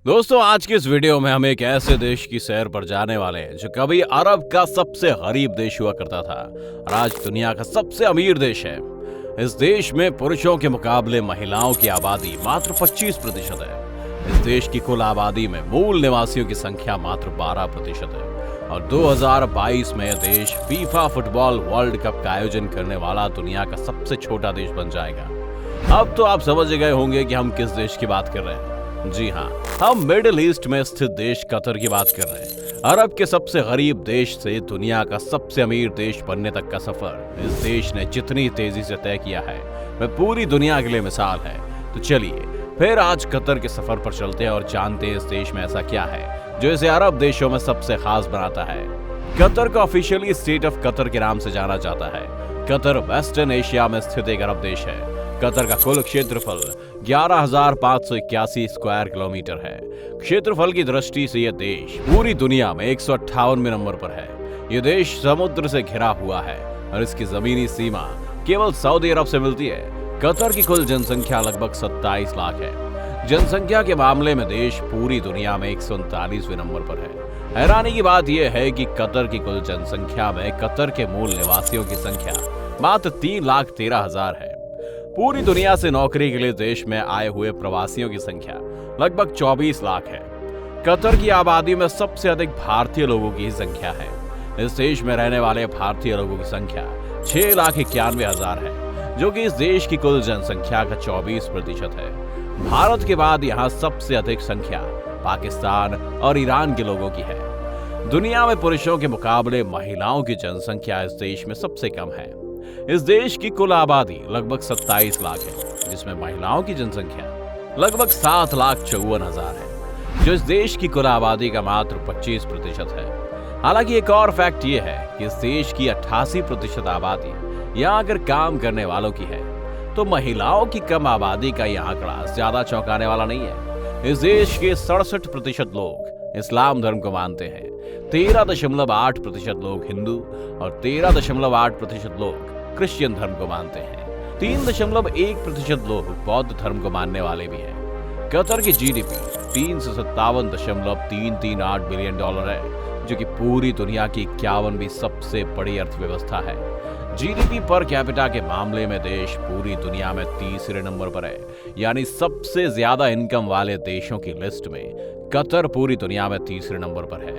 दोस्तों, आज की इस वीडियो में हम एक ऐसे देश की सैर पर जाने वाले हैं जो कभी अरब का सबसे गरीब देश हुआ करता था और आज दुनिया का सबसे अमीर देश है। इस देश में पुरुषों के मुकाबले महिलाओं की आबादी मात्र 25% है। इस देश की कुल आबादी में मूल निवासियों की संख्या मात्र 12% है और 2022 में यह देश फीफा फुटबॉल वर्ल्ड कप का आयोजन करने वाला दुनिया का सबसे छोटा देश बन जाएगा। अब तो आप समझ गए होंगे कि हम किस देश की बात कर रहे हैं। जी हाँ, हम मिडिल ईस्ट में स्थित देश कतर की बात कर रहे हैं। अरब के सबसे गरीब देश से दुनिया का सबसे अमीर देश बनने तक का सफर इस देश ने जितनी तेजी से तय किया है वह पूरी दुनिया के लिए मिसाल है। तो चलिए फिर आज कतर के सफर पर चलते हैं और जानते हैं इस देश में ऐसा क्या है जो इसे अरब देशों में सबसे खास बनाता है। कतर को ऑफिशियली स्टेट ऑफ कतर के नाम से जाना जाता है। कतर वेस्टर्न एशिया में स्थित एक अरब देश है। कतर का कुल क्षेत्रफल 11,581 स्क्वायर किलोमीटर है। क्षेत्रफल की दृष्टि से यह देश पूरी दुनिया में 158वें नंबर पर है। यह देश समुद्र से घिरा हुआ है और इसकी जमीनी सीमा केवल सऊदी अरब से मिलती है। कतर की कुल जनसंख्या लगभग 27 लाख है। जनसंख्या के मामले में देश पूरी दुनिया में 139वें नंबर पर है। हैरानी की बात यह है कि कतर की कुल जनसंख्या में कतर के मूल निवासियों की संख्या मात्र 3,13,000 है। पूरी दुनिया से नौकरी के लिए देश में आए हुए प्रवासियों की संख्या लगभग 24 लाख है। कतर की आबादी में सबसे अधिक भारतीय लोगों की संख्या है। इस देश में रहने वाले भारतीय लोगों की संख्या 6,91,000 है, जो कि इस देश की कुल जनसंख्या का 24% है। भारत के बाद यहाँ सबसे अधिक संख्या पाकिस्तान और ईरान के लोगों की है। दुनिया में पुरुषों के मुकाबले महिलाओं की जनसंख्या इस देश में सबसे कम है। इस देश की कुल आबादी लगभग 27 लाख है, जिसमें महिलाओं की जनसंख्या लगभग 7,54,000 है, जो इस देश की कुल आबादी का मात्र 25% है। हालांकि एक और फैक्ट ये है कि इस देश की 88% आबादी यहाँ आकर काम करने वालों की है, तो महिलाओं की कम आबादी का यह आंकड़ा ज्यादा चौंकाने वाला नहीं है। इस देश के 67% लोग इस्लाम धर्म को मानते हैं, 13.8% लोग हिंदू और 13.8% लोग क्रिश्चियन धर्म को मानते हैं। 3.1% लोग बौद्ध धर्म को मानने वाले भी हैं। कतर की जीडीपी 357.338 बिलियन डॉलर है, जो कि पूरी दुनिया की 51वीं सबसे बड़ी अर्थव्यवस्था है। जीडीपी पर कैपिटा के मामले में देश पूरी दुनिया में तीसरे नंबर पर है, यानी सबसे ज्यादा इनकम वाले देशों की लिस्ट में कतर पूरी दुनिया में तीसरे नंबर पर है।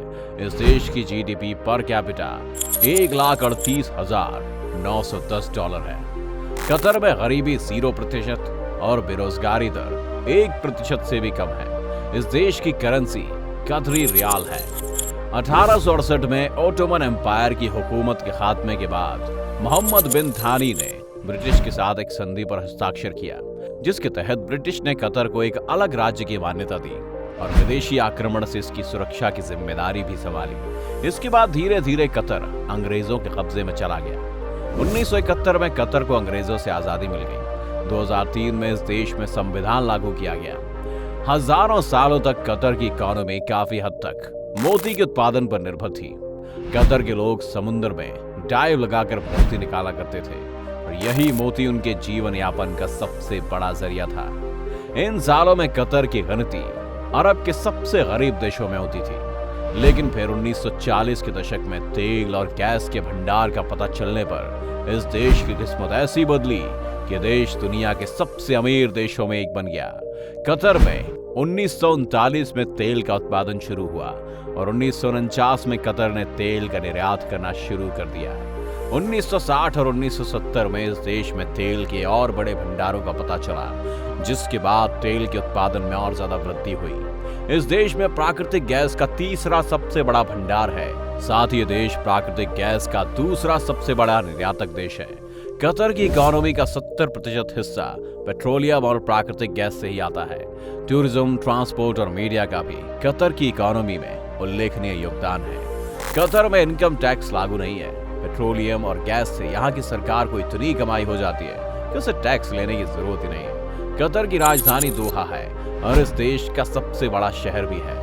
इस देश की जीडीपी पर कैपिटा 1,38,910 डॉलर है। कतर में गरीबी 0% और बेरोजगारी दर 1% से भी कम है। इस देश की करेंसी कतरी रियाल है। 1868 में ओटोमन एम्पायर की हुकूमत के खात्मे के बाद मोहम्मद बिन थानी ने ब्रिटिश के साथ एक संधि पर हस्ताक्षर किया, जिसके तहत ब्रिटिश ने कतर को एक अलग राज्य की मान्यता दी और विदेशी आक्रमण से इसकी सुरक्षा की जिम्मेदारी भी संभाली। इसके बाद धीरे धीरे कतर अंग्रेजों के कब्जे में चला गया। 1971 में कतर को अंग्रेजों से आजादी मिल गई। 2003 में इस देश में संविधान लागू किया गया। हजारों सालों तक कतर की इकोनॉमी काफी हद तक मोती के उत्पादन पर निर्भर थी। कतर के लोग समुद्र में डाइव लगाकर मोती निकाला करते थे और यही मोती उनके जीवन यापन का सबसे बड़ा जरिया था। इन सालों में कतर की गिनती अरब के सबसे गरीब देशों में होती थी, लेकिन फिर 1940 के दशक में तेल और गैस के भंडार का पता चलने पर इस देश की किस्मत ऐसी बदली कि देश दुनिया के सबसे अमीर देशों में एक बन गया। कतर में 1939 में तेल का उत्पादन शुरू हुआ और 1949 में कतर ने तेल का निर्यात करना शुरू कर दिया। 1960 और 1970 में इस देश में तेल के और बड़े भंडारों का पता चला, जिसके बाद तेल के उत्पादन में और ज्यादा वृद्धि हुई। इस देश में प्राकृतिक गैस का तीसरा सबसे बड़ा भंडार है। साथ ही देश प्राकृतिक गैस का दूसरा सबसे बड़ा निर्यातक देश है। कतर की इकोनॉमी का 70% हिस्सा पेट्रोलियम और प्राकृतिक गैस से ही आता है। टूरिज्म, ट्रांसपोर्ट और मीडिया का भी कतर की इकोनॉमी में उल्लेखनीय योगदान है। कतर में इनकम टैक्स लागू नहीं है। पेट्रोलियम और गैस से यहाँ की सरकार को इतनी कमाई हो जाती है कि उसे टैक्स लेने की जरूरत ही नहीं है। कतर की राजधानी दोहा है और इस देश का सबसे बड़ा शहर भी है।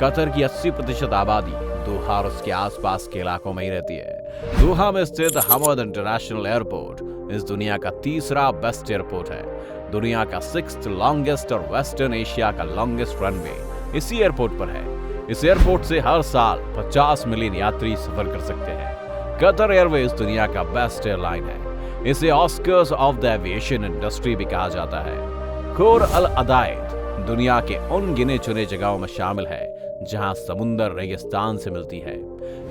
कतर की 80% आबादी दोहा और उसके आसपास के इलाकों में ही रहती है। दोहा में स्थित हमद इंटरनेशनल एयरपोर्ट इस दुनिया का तीसरा बेस्ट एयरपोर्ट है। दुनिया का 6th लॉन्गेस्ट और वेस्टर्न एशिया का लॉन्गेस्ट रनवे इसी एयरपोर्ट पर है। इस एयरपोर्ट से हर साल 50 मिलियन यात्री सफर कर सकते हैं। कतर एयरवेज दुनिया का बेस्ट एयरलाइन है। इसे Oscars of the aviation industry भी कहा जाता है। खोर अल अदायद दुनिया के उन गिने चुने जगहों में शामिल है जहां समुंदर रेगिस्तान से मिलती है।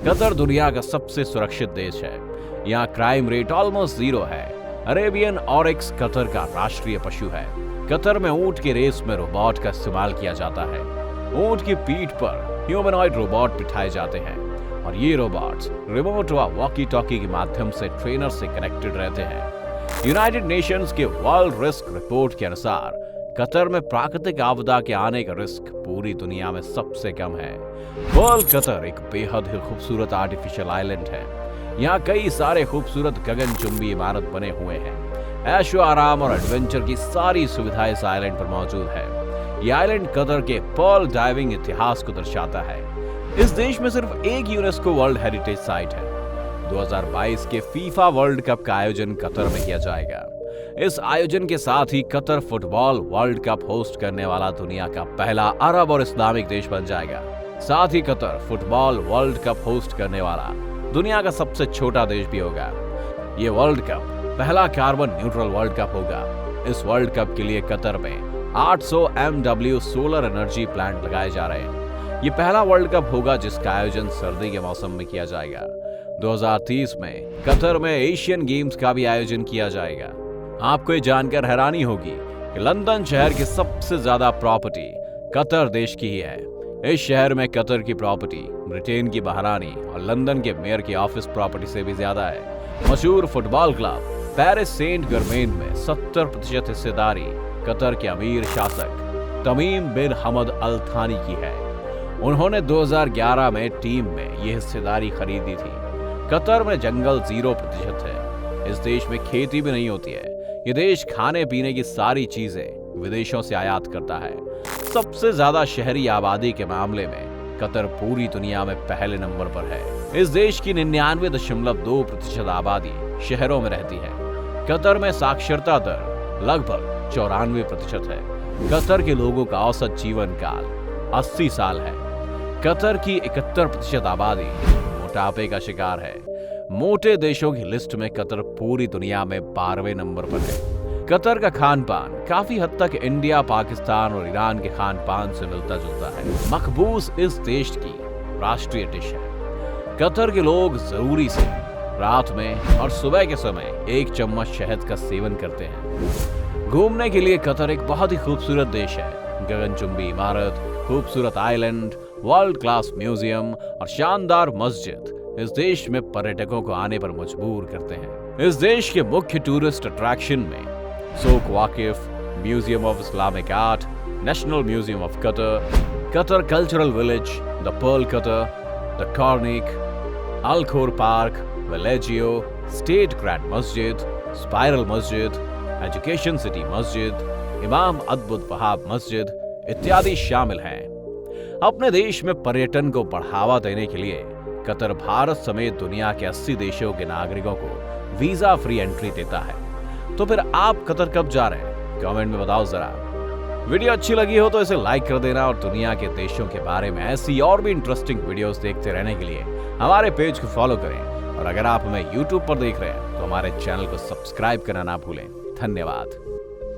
कतर दुनिया का सबसे सुरक्षित देश है। यहाँ क्राइम रेट ऑलमोस्ट 0 है। अरेबियन ऑरिक्स कतर का राष्ट्रीय पशु है। कतर में ऊंट की रेस में रोबोट का इस्तेमाल किया जाता है। ऊंट की पीठ पर ह्यूमनॉइड रोबोट बिठाए जाते हैं और ये रोबोट्स रिमोट व वॉकी टॉकी के माध्यम से ट्रेनर से कनेक्टेड रहते हैं। यूनाइटेड नेशंस के वर्ल्ड रिस्क रिपोर्ट के अनुसार कतर में प्राकृतिक आपदा के आने का रिस्क पूरी दुनिया में सबसे कम है। वर्ल्ड कतर एक बेहद ही खूबसूरत आर्टिफिशियल आइलैंड है। यहाँ कई सारे खूबसूरत गगनचुंबी इमारत बने हुए हैं। ऐशो आराम और एडवेंचर की सारी सुविधाएं इस आइलैंड पर मौजूद है। यह आइलैंड कतर के पर्ल डाइविंग इतिहास को दर्शाता है। इस देश में सिर्फ एक यूनेस्को वर्ल्ड हेरिटेज साइट है। 2022 के फीफा वर्ल्ड कप का आयोजन कतर में किया जाएगा। इस आयोजन के साथ ही Qatar football world cup host करने वाला दुनिया का पहला अरब और इस्लामिक देश बन जाएगा। साथ ही Qatar football world cup host करने वाला दुनिया का सबसे छोटा देश भी होगा। ये वर्ल्ड कप पहला कार्बन न्यूट्रल वर्ल्ड कप होगा। इस वर्ल्ड कप के लिए कतर में 800 MW सोलर एनर्जी प्लांट लगाए जा रहे हैं। ये पहला वर्ल्ड कप होगा जिसका आयोजन सर्दी के मौसम में किया जाएगा। 2030 में कतर में एशियन गेम्स का भी आयोजन किया जाएगा। आपको ये जानकर हैरानी होगी कि लंदन शहर की सबसे ज्यादा प्रॉपर्टी कतर देश की ही है। इस शहर में कतर की प्रॉपर्टी ब्रिटेन की महारानी और लंदन के मेयर की ऑफिस प्रॉपर्टी से भी ज्यादा है। मशहूर फुटबॉल क्लब पेरिस सेंट गर्मेन में 70% हिस्सेदारी कतर के अमीर शासक तमीम बिन हमद अल थानी की है। उन्होंने 2011 में टीम में ये हिस्सेदारी खरीदी थी। कतर में जंगल 0% है। इस देश में खेती भी नहीं होती है। ये देश खाने पीने की सारी चीजें विदेशों से आयात करता है। सबसे ज्यादा शहरी आबादी के मामले में कतर पूरी दुनिया में पहले नंबर पर है। इस देश की 99.2% आबादी शहरों में रहती है। कतर में साक्षरता दर लगभग 94% है। कतर के लोगों का औसत जीवन काल 80 साल है। कतर की 71% आबादी मोटापे का शिकार है। मोटे देशों की लिस्ट में कतर पूरी दुनिया में 12वें नंबर पर है। कतर का खान पान काफी हद तक इंडिया, पाकिस्तान और ईरान के खान पान से मिलता जुलता है। मकबूस इस देश की राष्ट्रीय डिश है। कतर के लोग जरूरी से रात में और सुबह के समय 1 चम्मच शहद का सेवन करते हैं। घूमने के लिए कतर एक बहुत ही खूबसूरत देश है। गगनचुंबी इमारत, खूबसूरत आइलैंड, वर्ल्ड क्लास म्यूजियम और शानदार मस्जिद इस देश में पर्यटकों को आने पर मजबूर करते हैं। इस देश के मुख्य टूरिस्ट अट्रैक्शन में Souq Waqif, museum of Islamic art, national museum of Qatar, Qatar cultural village, the pearl Qatar, the corniche, Al Khor park, Villaggio, state grand मस्जिद, स्पाइरल मस्जिद, एजुकेशन सिटी मस्जिद, इमाम अब्दुल वहाब मस्जिद इत्यादि शामिल हैं। अपने देश में पर्यटन को बढ़ावा देने के लिए कतर भारत समेत दुनिया के 80 देशों के नागरिकों को वीजा फ्री एंट्री देता है। तो फिर आप कतर कब जा रहे हैं? कमेंट में बताओ जरा। वीडियो अच्छी लगी हो तो इसे लाइक कर देना और दुनिया के देशों के बारे में ऐसी और भी इंटरेस्टिंग वीडियोस देखते रहने के लिए हमारे पेज को फॉलो करें। और अगर आप हमें YouTube पर देख रहे हैं तो हमारे चैनल को सब्सक्राइब करना ना भूलें। धन्यवाद।